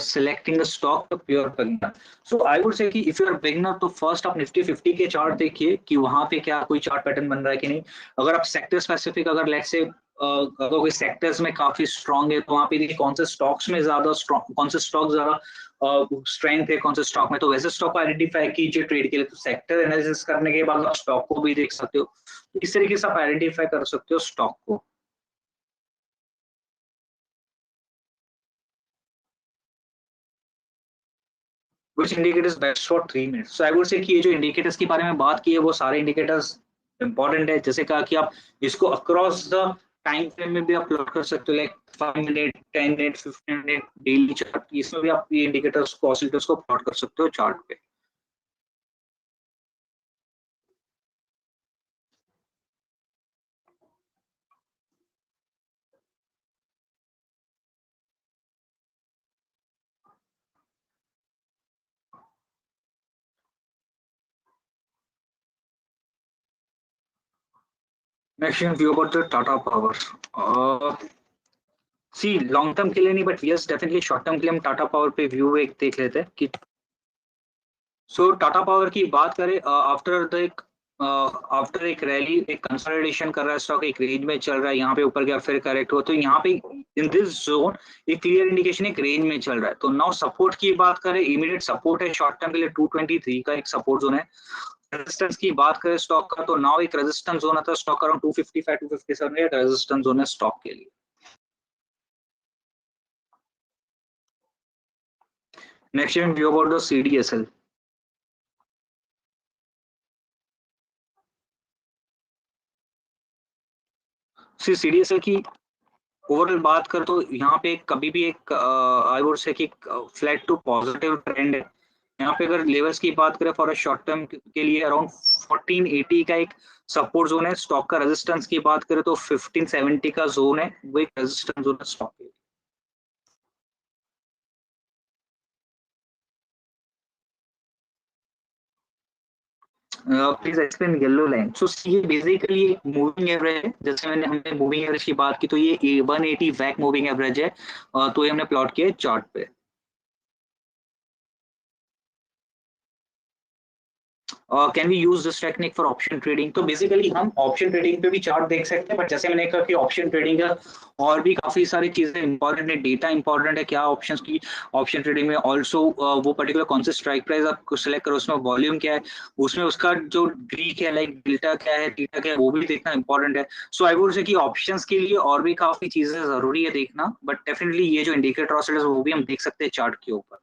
selecting a stock to pure beginner? So I would say कि if you are beginner तो first आप निफ्टी 50 के चार्ट देखिए कि वहां पे क्या कोई चार्ट पैटर्न बन रहा है कि नहीं। अगर आप सेक्टर स्पेसिफिक, अगर लेट से अगर कोई सेक्टर्स में काफी स्ट्रांग है तो वहां पे देखिए कौन से स्टॉक्स में ज्यादा स्ट्रांग, कौन से स्टॉक ज्यादा स्ट्रेंथ है कौन से स्टॉक में, तो वैसे स्टॉक को आइडेंटिफाई कीजिए ट्रेड के लिए। तो सेक्टर एनालिसिस करने के बाद आप स्टॉक को भी देख सकते हो, तो इस तरीके से आप आइडेंटिफाई कर सकते हो स्टॉक को। which indicators best for 3 minutes? So I would say कि ये जो इंडिकेटर्स के बारे में बात की है वो सारे इंडिकेटर्स इंपॉर्टेंट है। जैसे कहा कि आप इसको अक्रॉस द टाइम फ्रेम में भी आप प्लॉट कर सकते हो, like 5 minute, 10 minute, 15 minute daily chart, इसमें भी आप ये इंडिकेटर्स को, ऑसिलेटर्स को प्लॉट कर सकते हो चार्ट पे। Next view about the Tata Power. See long term के लिए नहीं, but yes definitely short term के लिए हम टाटा पावर पे व्यू एक देख लेते हैं कि सो टाटा पावर की बात करें, आफ्टर एक रैली, एक कंसोलिडेशन कर रहा है स्टॉक, एक रेंज में चल रहा है, यहाँ पे ऊपर गया फिर करेक्ट हुआ, तो यहाँ पे इन दिस जोन एक क्लियर इंडिकेशन एक रेंज में चल रहा है। तो नाउ सपोर्ट की बात करें, इमीडिएट सपोर्ट है शॉर्ट टर्म के लिए 223 का एक सपोर्ट जोन है। रेजिस्टेंस की बात करें स्टॉक का, तो नाउ एक रेजिस्टेंस जोन आता है स्टॉक अराउंड 255 257 एक रेजिस्टेंस जोन है स्टॉक के लिए। Next view about the CDSL। CDSL की ओवरऑल बात कर तो यहाँ पे कभी भी एक आई वुड से कि फ्लैट टू पॉजिटिव ट्रेंड है। यहाँ पे अगर लेवल्स की बात करें फॉर अ शॉर्ट टर्म के लिए अराउंड 1480 का एक सपोर्ट जोन है स्टॉक का। रेजिस्टेंस की बात करें तो 1570 का जोन है, वो एक रेजिस्टेंस जोन है स्टॉक के। Please explain yellow line. So ये बेसिकली एक मूविंग एवरेज है, जैसे हमने मूविंग एवरेज की बात की, तो ये 180 वैक मूविंग एवरेज है, तो ये हमने प्लॉट किया चार्ट पे। Can we use this technique for option trading? तो बेसिकली हम ऑप्शन ट्रेडिंग पे भी चार्ट देख सकते हैं, बट जैसे मैंने कहा कि ऑप्शन ट्रेडिंग का और भी काफी सारी चीजें इंपॉर्टेंट है, डेटा इंपॉर्टेंट है, क्या ऑप्शंस की ऑप्शन ट्रेडिंग में ऑल्सो वो पर्टिकुलर कौन से स्ट्राइक प्राइस आप सिलेक्ट करो, उसमें वॉल्यूम क्या है, उसमें उसका जो ग्रीक है लाइक डेल्टा क्या है, थीटा क्या है, वो भी देखना इंपॉर्टेंट है। सो आई वुड से कि ऑप्शंस के लिए और भी काफी चीजें जरूरी है देखना, बट डेफिनेटली ये जो इंडिकेटर ऑसिलेटर्स वो भी हम देख सकते हैं चार्ट के ऊपर।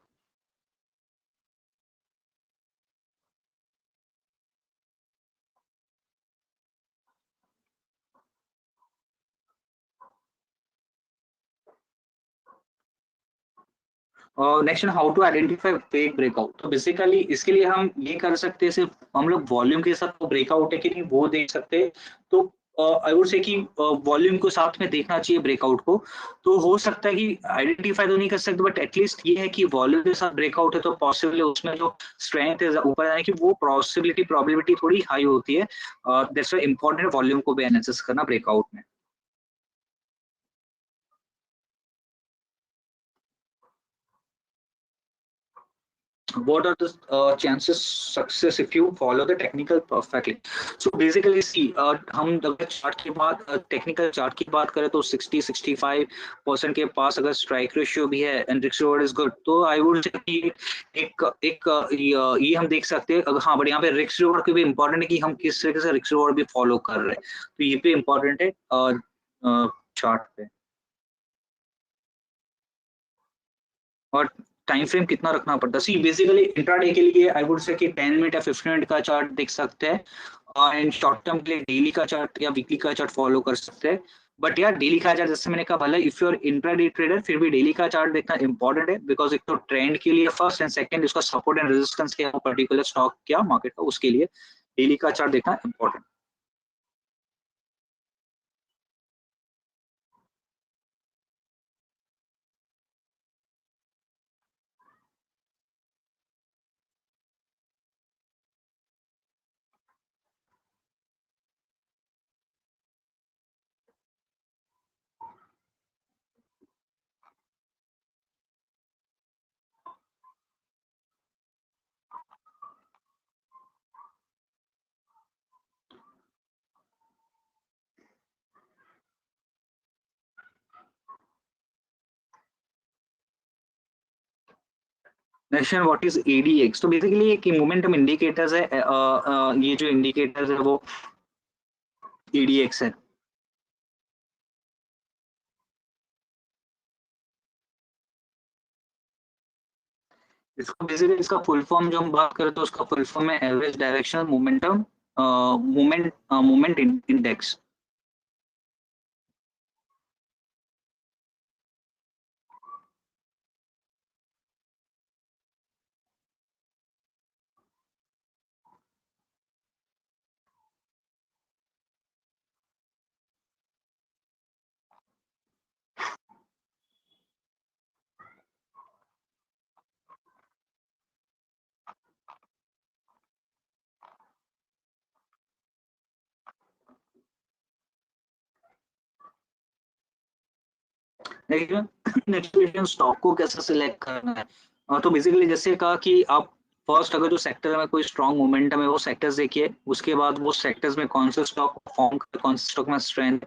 Next how to identify fake breakout. तो बेसिकली इसके लिए हम ये कर सकते हैं, सिर्फ हम लोग वॉल्यूम के साथ वो ब्रेकआउट है कि नहीं वो देख सकते हैं। तो आई वुड से कि वॉल्यूम को साथ में देखना चाहिए ब्रेकआउट को। तो हो सकता है कि आइडेंटिफाई तो नहीं कर सकते, बट एटलीस्ट ये है कि वॉल्यूम के साथ ब्रेकआउट है तो पॉसिबल उसमें जो स्ट्रेंथ है ऊपर जाने की वो पॉसिबिलिटी प्रोबेबिलिटी थोड़ी हाई होती है। दैट्स व्हाई इंपॉर्टेंट वॉल्यूम को भी एनालिसिस करना ब्रेकआउट में। What are the chances success if you follow the technical perfectly? So basically see, हम अगर चार्ट की बात, टेक्निकल चार्ट की बात करें तो 60-65% के पास अगर स्ट्राइक रेशियो भी है and risk reward is good, तो आई वुड से कि एक एक ये हम देख सकते हैं। हाँ, बट यहाँ पे रिस्क रिवॉर्ड की भी इंपॉर्टेंट है कि हम किस तरीके से रिस्क रिवॉर्ड भी फॉलो कर रहे हैं, तो ये भी इंपॉर्टेंट है चार्ट पे। और टाइम फ्रेम कितना रखना पड़ता है? सी बेसिकली इंट्राडे के लिए आई वुड से कि 10 मिनट या 15 मिनट का चार्ट देख सकते हैं, एंड शॉर्ट टर्म के लिए डेली का चार्ट या वीकली का चार्ट फॉलो कर सकते हैं। बट यार डेली का चार्ट जैसे मैंने कहा, भले if you are intraday trader फिर भी डेली का चार्ट देखना इंपॉर्टेंट है, बिकॉज एक तो ट्रेंड के लिए फर्स्ट, एंड सेकंड उसका सपोर्ट एंड रेजिस्टेंस क्या है पर्टिकुलर स्टॉक क्या मार्केट का, उसके लिए डेली का चार्ट देखना important. Next what is ADX? तो बेसिकली एक मोमेंटम इंडिकेटर्स है, ये जो इंडिकेटर्स है वो ADX है। इसको बेसिकली इसका फुल फॉर्म जो हम बात करें तो उसका फुल फॉर्म है average directional momentum moment index. Next stock को कैसे सिलेक्ट करना है। तो बेसिकली जैसे कहा कि आप फर्स्ट अगर जो सेक्टर में कोई स्ट्रॉन्ग मोमेंटम है वो सेक्टर्स देखिए, उसके बाद वो सेक्टर्स में कौन से स्टॉक परफॉर्म कर, कौन से स्टॉक में स्ट्रेंथ,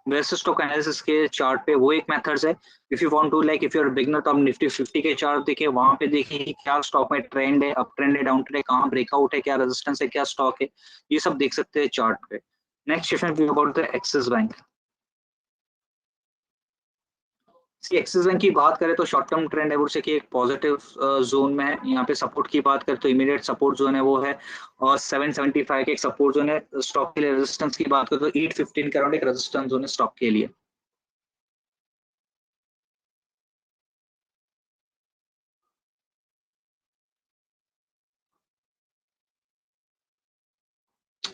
वैसे स्टॉक एनालिसिस के चार्ट पे वो एक मेथड्स है। If you want to like if you are beginner तो आप निफ्टी 50 के चार्ट देखिए, वहां पे देखिए कि क्या स्टॉक में ट्रेंड है, अप ट्रेंड है, डाउन ट्रेंड है, कहाँ ब्रेकआउट है, क्या रेजिस्टेंस है, क्या स्टॉक है, ये सब देख सकते हैं चार्ट पे। Next question about the Axis Bank. See Axis Bank की बात करें तो शॉर्ट टर्म ट्रेंड है वो कि एक पॉजिटिव जोन में है। यहाँ पे सपोर्ट की बात करें तो इमीडिएट सपोर्ट जोन है वो है और 775 के एक सपोर्ट जोन है स्टॉक के लिए। रेजिस्टेंस की बात करें तो 815 के अराउंड एक रेजिस्टेंस जोन है स्टॉक के लिए।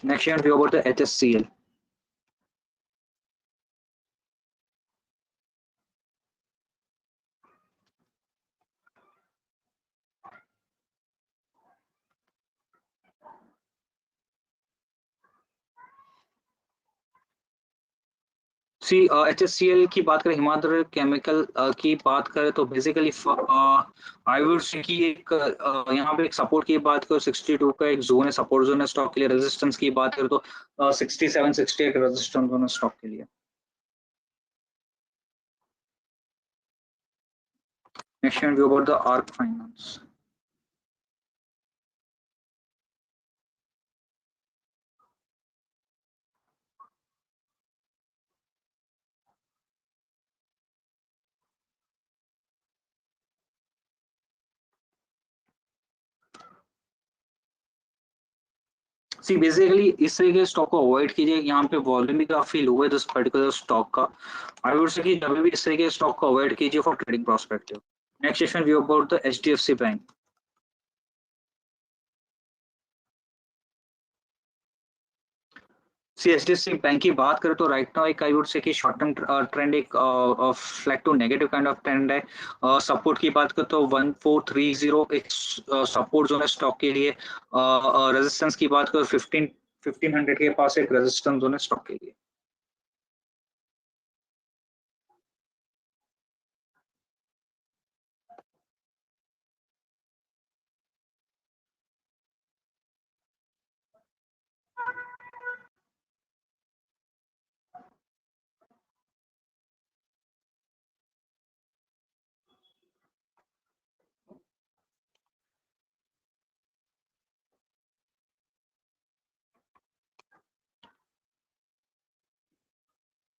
Next view about the HSCL। See HSCL की बात करें, हिमाद्री केमिकल की बात करें तो बेसिकली आई वुड से कि एक यहाँ पे एक सपोर्ट की बात करें 62 का एक जोन है, सपोर्ट जोन है स्टॉक के लिए। रेजिस्टेंस की बात करें तो 67 60 एक रेजिस्टेंस जोन है स्टॉक के लिए। Next view about the Arc Finance. See basically इस तरह के स्टॉक को अवॉइड कीजिए, यहाँ पे वॉल्यूम भी काफी लो है दिस पर्टिकुलर स्टॉक का। आई वुड से कि कभी भी इस तरह के स्टॉक को अवॉइड कीजिए for trading prospective. Next question view about the HDFC bank. See HDFC bank की बात करें तो राइट नाउ एक आई वुड से कि शॉर्ट टर्म ट्रेंड एक flat to negative kind of trend है। सपोर्ट की बात करें तो 1430 एक सपोर्ट जोन है स्टॉक के लिए। रेजिस्टेंस की बात करें 1500 के पास एक रेजिस्टेंस जोन है स्टॉक के लिए।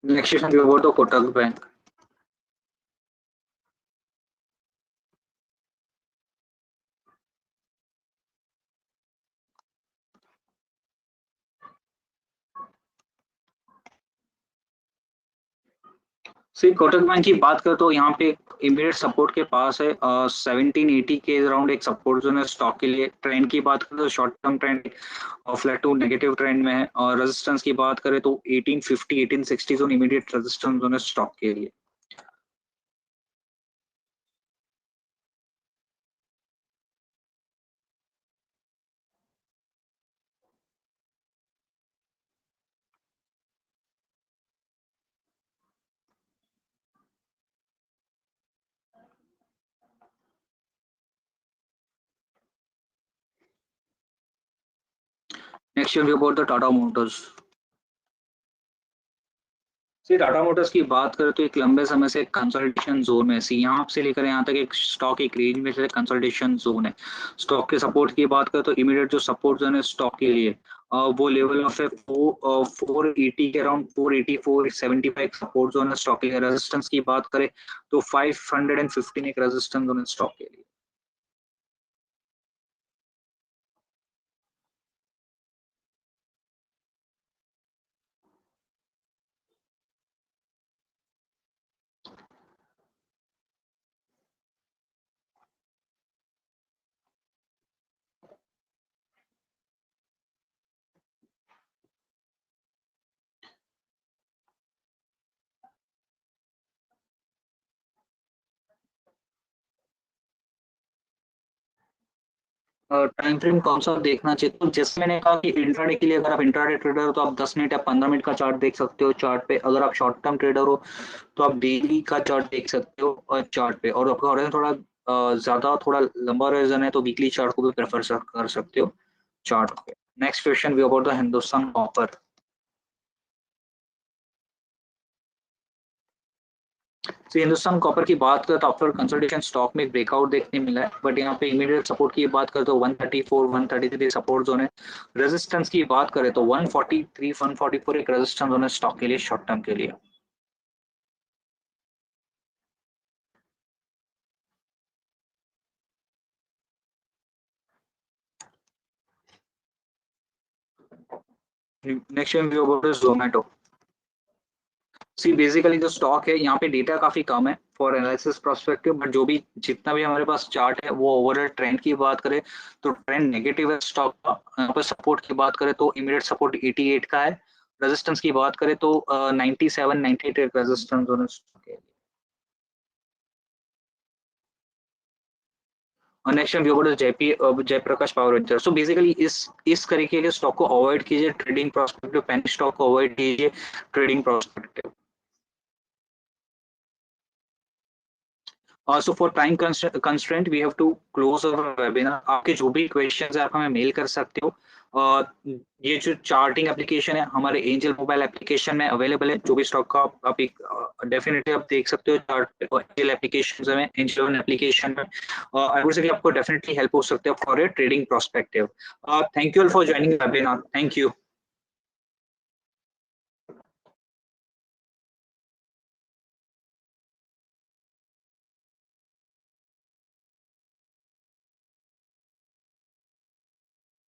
Next question view about the Kotak bank. See Kotak bank की बात करें तो यहाँ पे इमीडिएट सपोर्ट के पास है 1780 के अराउंड एक सपोर्ट जोन है स्टॉक के लिए। ट्रेंड की बात करें तो short term trend flat to negative trend में है। और रेजिस्टेंस की बात करें तो 1850 1860 जोन इमीडिएट रेजिस्टेंस जोन है स्टॉक के लिए। Next view about the Tata Motors. See Tata Motors की बात करें तो एक लंबे समय से कंसोलिडेशन जोन में सी यहाँ से लेकर यहाँ तक एक स्टॉक एक रेंज में से कंसोलिडेशन जोन है। स्टॉक के सपोर्ट की बात करें तो इमीडिएट जो सपोर्ट जोन है स्टॉक के लिए वो लेवल ऑफ है 480 के अराउंड 480 475 सपोर्ट जोन है स्टॉक के लिए। रेजिस्टेंस की बात करें तो 515 एक रेजिस्टेंस जोन है स्टॉक के लिए। टाइम फ्रेम कौन सा देखना चाहिए, तो जैसे मैंने कहा कि इंट्राडे के लिए अगर आप इंट्राडे ट्रेडर हो तो आप 10 मिनट या 15 मिनट का चार्ट देख सकते हो चार्ट पे। अगर आप शॉर्ट टर्म ट्रेडर हो तो आप डेली का चार्ट देख सकते हो और चार्ट पे, और आपका होराइजन थोड़ा ज्यादा थोड़ा लंबा होराइजन है तो वीकली चार्ट को भी प्रेफर कर सकते हो चार्ट पे। Next question view about the Hindustan Copper. तो हिंदुस्तान कॉपर की बात करें तो आफ्टर कंसल्टेशन स्टॉक में ब्रेकआउट देखने मिला है, बट यहाँ पे इमीडिएट सपोर्ट की बात करें तो 134 133 सपोर्ट जोन है। रेजिस्टेंस की बात करें तो 143 144 एक रेजिस्टेंस जोन है स्टॉक के लिए शॉर्ट टर्म के लिए। नेक्स्ट जोमेटो। सी बेसिकली जो स्टॉक है यहाँ पे डेटा काफी कम है फॉर एनालिसिस प्रोस्पेक्टिव, बट जो भी जितना भी हमारे पास चार्ट है वो ओवरऑल ट्रेंड की बात करें तो ट्रेंड नेगेटिव है स्टॉक का। यहाँ पे सपोर्ट की बात करें तो इमीडिएट सपोर्ट 88 का है। रेजिस्टेंस की बात करें तो 97 98 एक रेजिस्टेंस जोन है stock के। और next time view JP Jaiprakash Power Venture. So basically इस तरीके के स्टॉक को अवॉइड कीजिए, ट्रेडिंग प्रोस्पेक्टिव पेनी स्टॉक को अवॉइड कीजिए trading prospective. So for time constraint we have to close our webinar. आपके जो भी क्वेश्चंस है आप हमें मेल कर सकते हो। ये जो चार्टिंग एप्लीकेशन है हमारे एंजल मोबाइल एप्लीकेशन में अवेलेबल है। जो भी स्टॉक का आप एक डेफिनेटली आप देख सकते हो चार्ट एंजल एप्लीकेशन में, एंजल एप्लीकेशन में। आई वुड से कि आपको डेफिनेटली हेल्प हो सकते हो for a trading prospective. Thank you all for joining webinar. Thank you.